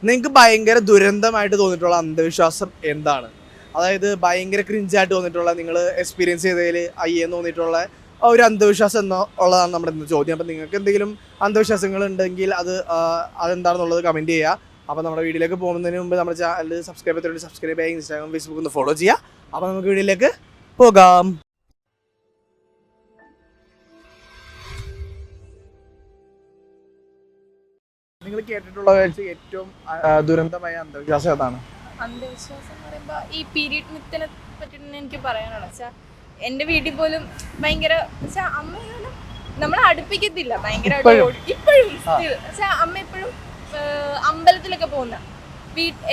നിങ്ങൾക്ക് ഭയങ്കര ദുരന്തമായിട്ട് തോന്നിയിട്ടുള്ള അന്ധവിശ്വാസം എന്താണ്? അതായത് ഭയങ്കര ക്രിഞ്ചായിട്ട് തോന്നിയിട്ടുള്ള, നിങ്ങൾ എക്സ്പീരിയൻസ് ചെയ്തതിൽ അയ്യെന്ന് തോന്നിയിട്ടുള്ള ഒരു അന്ധവിശ്വാസം ഉള്ളതാണ് നമ്മുടെ ഇന്ന് ചോദ്യം. അപ്പം നിങ്ങൾക്ക് എന്തെങ്കിലും അന്ധവിശ്വാസങ്ങൾ ഉണ്ടെങ്കിൽ അതെന്താണെന്നുള്ളത് കമൻറ്റ് ചെയ്യുക. അപ്പോൾ നമ്മുടെ വീഡിയോയിലേക്ക് പോകുന്നതിന് മുമ്പ് നമ്മുടെ ചാനൽ സബ്സ്ക്രൈബ് ചെയ്യുക, ഇൻസ്റ്റാഗ്രാം ഫേസ്ബുക്ക് ഒന്ന് ഫോളോ ചെയ്യുക. അപ്പോൾ നമുക്ക് വീഡിയോയിലേക്ക് പോകാം. നിങ്ങൾ കേട്ടിട്ടുള്ള ഏറ്റവും ദുരന്തമായ അന്ധവിശ്വാസം ഏതാണ്? അന്ധവിശ്വാസം എന്ന് പറയുമ്പോൾ ഈ പീരീഡ് മിത്തിനെ പറ്റിയിട്ട് എനിക്ക് പറയാനാണ്. വെച്ചാൽ എൻ്റെ വീട്ടിൽ പോലും ഭയങ്കര വെച്ചാൽ അമ്മ നമ്മളെ അടുപ്പിക്കത്തില്ല, ഭയങ്കരമായിട്ട് ഇപ്പോഴും വെച്ചാൽ അമ്മ എപ്പോഴും അമ്പലത്തിലൊക്കെ പോകുന്ന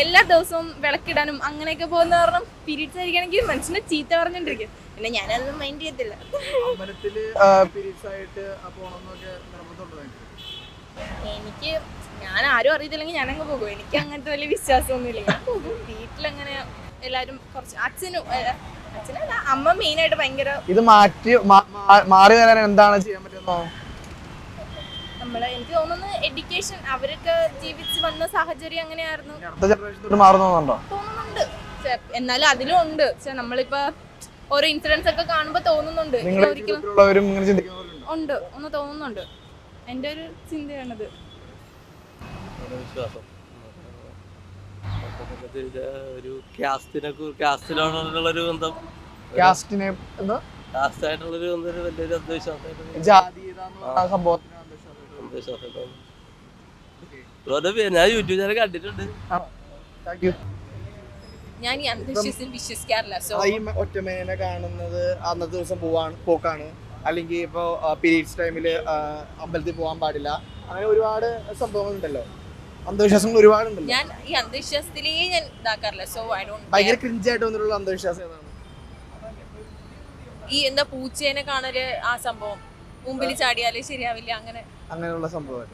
എല്ലാ ദിവസവും വിളക്കിടാനും അങ്ങനെയൊക്കെ പോകുന്ന കാരണം പീരീഡ്സ് ആയിരിക്കണമെങ്കിൽ മനുഷ്യനെ ചീത്ത പറഞ്ഞോണ്ടിരിക്കും. പിന്നെ ഞാനതൊന്നും മൈൻഡ് ചെയ്യത്തില്ല. എനിക്ക് ഞാൻ ആരും അറിയത്തില്ലെങ്കിൽ ഞാനങ്ങ് പോകും. എനിക്ക് അങ്ങനത്തെ വലിയ വിശ്വാസമൊന്നുമില്ല. ഞാൻ പോകും. വീട്ടിലങ്ങനെ എല്ലാവരും കുറച്ച് അച്ഛനല്ല അമ്മ മെയിനായിട്ട് ഭയങ്കര ഇത് മാറി വരാൻ എന്താണ് ചെയ്യാൻ പറ്റുന്നോ? എനിക്ക് തോന്നുന്നു എഡ്യൂക്കേഷൻ, അവരൊക്കെ ജീവിച്ച് വന്ന സാഹചര്യം അങ്ങനെയായിരുന്നു തോന്നുന്നുണ്ട്. എന്നാലും അതിലും ഉണ്ട്. നമ്മളിപ്പോ ഓരോ ഇൻസിഡൻസ് ഒക്കെ കാണുമ്പോ തോന്നുന്നുണ്ട്, ഉണ്ട് ഒന്ന് തോന്നുന്നുണ്ട്. എന്റെ ഒരു ചിന്തയാണത്. ഒരു കാസ്റ്റിനോടുള്ളൊരു ബന്ധം, കാസ്റ്റായിട്ടുള്ളൊരു വലിയൊരു അന്ധവിശ്വാസമായിട്ട് ഞാൻ യൂട്യൂബ് ചാനൽ കണ്ടിട്ടുണ്ട്. ഞാൻ ഈ അന്ധവിശ്വാസം വിശ്വസിക്കാറില്ല. ഒറ്റമേനെ കാണുന്നത് അന്നത്തെ ദിവസം പോക്കാണ്, അല്ലെങ്കിൽ ഇപ്പോൾ പീരീഡ്സ് ടൈമിൽ അമ്പലത്തിൽ പോകാൻ പാടില്ല, അങ്ങനെ ഒരുപാട് സംഭവങ്ങളുണ്ടല്ലോ, അന്ധവിശ്വാസങ്ങൾ ഒരുപാടുണ്ടല്ലോ. ഞാൻ ഈ അന്ധവിശ്വാസത്തിലേ ഞാൻ ഇതാക്കാറില്ല. So I don't. ഭയങ്കര ക്രിഞ്ചായിട്ട് വന്നിട്ടുള്ള അന്ധവിശ്വാസം ഏതാണ്? ഈ എന്താ പൂച്ചേനെ കാണല്, ആ സംഭവം മുമ്പിൽ ചാടിയാല് ശരിയാവില്ല, അങ്ങനെയുള്ള സംഭവം.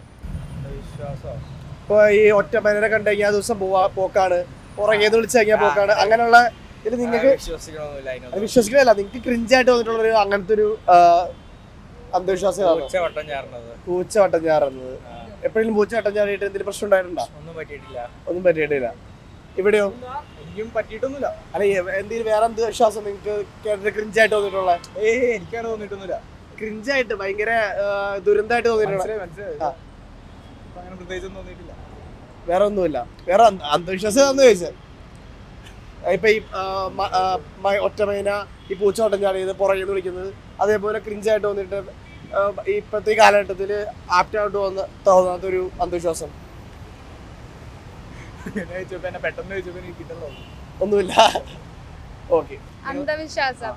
ഇപ്പൊ ഈ ഒറ്റമേനെ കണ്ടു കഴിഞ്ഞാൽ ആ ദിവസം പോക്കാണ്, പുറകേന്ന് വിളിച്ചു കഴിഞ്ഞാൽ പോക്കാണ്, അങ്ങനെയുള്ള ഇത് നിങ്ങൾക്ക് വിശ്വസിക്കുന്നില്ല. നിങ്ങൾക്ക് ക്രിഞ്ചായിട്ട് വന്നിട്ടുള്ള ഒരു അങ്ങനത്തെ ഒരു അന്ധവിശ്വാസം? പൂച്ച വട്ടം ചാറുന്നത്. എപ്പോഴും പൂച്ച വട്ടം ചാടിയിട്ട് എന്തെങ്കിലും പ്രശ്നം ഉണ്ടായിട്ടുണ്ടോ? ഒന്നും പറ്റിയിട്ടില്ല. ഇവിടെയോ? എനിക്കും പറ്റിയിട്ടൊന്നുമില്ല. അല്ല, എന്തെങ്കിലും വേറെ എന്ത് വിശ്വാസം നിങ്ങൾക്ക് കേട്ടിട്ട് ക്രിഞ്ചായിട്ട് തോന്നിയിട്ടുള്ള? എനിക്കാണ് തോന്നിയിട്ടൊന്നുമില്ല. ക്രിഞ്ചായിട്ട് ഭയങ്കര ദുരന്തമായിട്ട് തോന്നിയിട്ടുള്ള? തോന്നിയിട്ടില്ല. വേറെ ഒന്നുമില്ല. വേറെ അന്ധവിശ്വാസം എന്ന് ചോദിച്ചത് ഇപ്പൊ ഈ ഒറ്റമേന ഈ പൂച്ചോട്ടം ചാടിയത്, പുറകെന്ന് വിളിക്കുന്നത്, അതേപോലെ ക്രിഞ്ചായിട്ട് തോന്നിയിട്ട് ഇപ്പോഴത്തെ കാലഘട്ടത്തിൽ ആപ്റ്റായിട്ട് തോന്നാത്തൊരു അന്ധവിശ്വാസം ഒന്നുമില്ല. ഓക്കെ. അന്ധവിശ്വാസം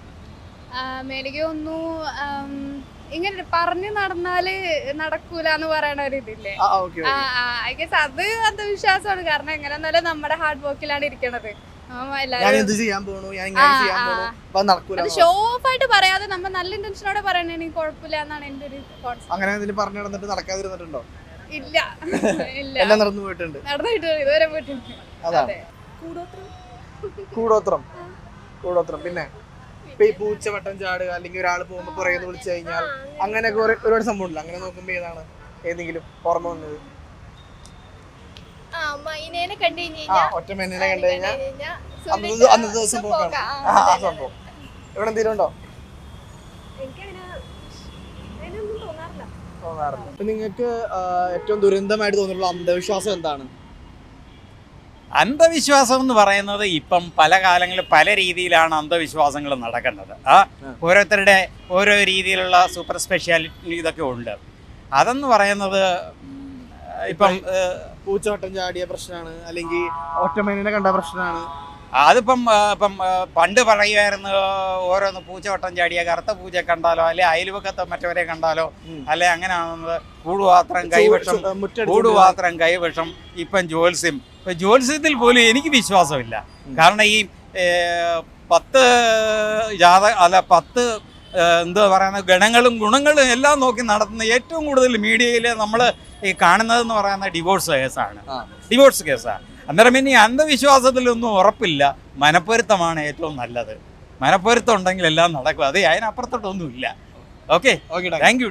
എനിക്ക് തോന്നുന്നു ഇങ്ങനെ പറഞ്ഞു നടന്നാല് നടക്കൂല എന്ന് പറയണ ഒരു ഇതില്ലേ, ഐ ഗസ് അത് അന്ധവിശ്വാസമാണ്. കാരണം എങ്ങനെ എന്നാലും നമ്മുടെ ഹാർഡ് വർക്കിലാണ് ഇരിക്കണത്. അത് ഷോ ഓഫ് ആയിട്ട് പറയാതെ നമ്മൾ നല്ല ഇന്റൻഷനോടെ പറയണെങ്കിൽ കുഴപ്പമില്ല എന്നാണ് എന്റെ ഒരു കോൺസെപ്റ്റ്. അങ്ങനെ പറഞ്ഞു നടന്നിട്ട് നടക്കാതിരുന്നിട്ടുണ്ടോ? ഇല്ല ഇല്ല, നടന്നു പോയിട്ടുണ്ട്. ഇതുവരെ പോയിട്ടുണ്ട്. കൂടോത്രം. പിന്നെ ഇപ്പൊ ഈ പൂച്ച വട്ടം ചാടുക, അല്ലെങ്കിൽ ഒരാൾ പോകുമ്പോ പുറകെ വിളിച്ചു കഴിഞ്ഞാൽ, അങ്ങനെയൊക്കെ ഒരുപാട് സംഭവം ഉണ്ടല്ലോ. അങ്ങനെ നോക്കുമ്പോ ഏതാണ് ഏതെങ്കിലും ഓർമ്മ വന്നത്? ഒറ്റമേനെ കണ്ടു കഴിഞ്ഞാൽ അന്നത്തെ ദിവസം പോക്കാണ് ആ സംഭവം. ഇവിടെ എന്തെങ്കിലും ഉണ്ടോ? തോന്നാറില്ല. അപ്പൊ നിങ്ങൾക്ക് ഏറ്റവും ദുരന്തമായിട്ട് തോന്നിയിട്ടുള്ള അന്ധവിശ്വാസം എന്താണ്? അന്ധവിശ്വാസം എന്ന് പറയുന്നത് ഇപ്പം പല കാലങ്ങളിൽ പല രീതിയിലാണ് അന്ധവിശ്വാസങ്ങൾ നടക്കുന്നത്. ഓരോരുത്തരുടെ ഓരോ രീതിയിലുള്ള സൂപ്പർ സ്പെഷ്യാലിറ്റി ഇതൊക്കെ ഉണ്ട്. അതെന്ന് പറയുന്നത് ഇപ്പം പൂച്ചവട്ടം ചാടിയ പ്രശ്നമാണ്, അല്ലെങ്കിൽ ഒറ്റമേനെ കണ്ട പ്രശ്നമാണ്. അതിപ്പം പണ്ട് പറയുമായിരുന്നു, ഓരോന്ന് പൂച്ചവട്ടം ചാടിയ കറുത്ത പൂച്ച കണ്ടാലോ, അല്ലെ അയൽവക്കത്തെ മറ്റവരെ കണ്ടാലോ, അല്ലെ അങ്ങനെയാണെന്നത് കൂടുപാത്രം കൈവശം. ഇപ്പം ജ്യോത്സ്യം, ഇപ്പം ജ്യോത്സ്യത്തിൽ പോലും എനിക്ക് വിശ്വാസമില്ല. കാരണം ഈ 10 എന്താ പറയുന്നത്, ഗണങ്ങളും ഗുണങ്ങളും എല്ലാം നോക്കി നടത്തുന്ന ഏറ്റവും കൂടുതൽ മീഡിയയിൽ നമ്മൾ ഈ കാണുന്നതെന്ന് പറയുന്ന ഡിവോഴ്സ് കേസാണ്. അന്നേരം പിന്നെ ഈ അന്ധവിശ്വാസത്തിലൊന്നും ഉറപ്പില്ല. മനപ്പൊരുത്തമാണ് ഏറ്റവും നല്ലത്. മനപ്പൊരുത്തം ഉണ്ടെങ്കിൽ എല്ലാം നടക്കും. അത് അതിനപ്പുറത്തോട്ടൊന്നുമില്ല. Okay, thank you.